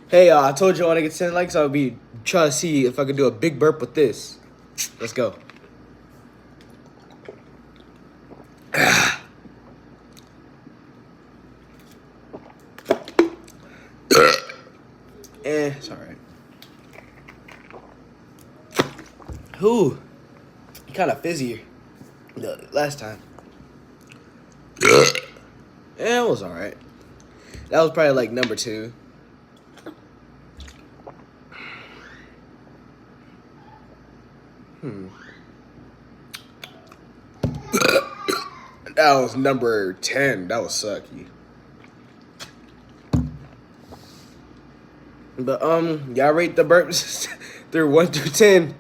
Hey, I told you I want to get 10 likes. I'll be trying to see if I can do a big burp with this. Let's go. It's alright. Whew. Kind of fizzier the last time. It was alright. That was probably like number 2. That was number 10. That was sucky. But y'all rate the burps through 1 through 10.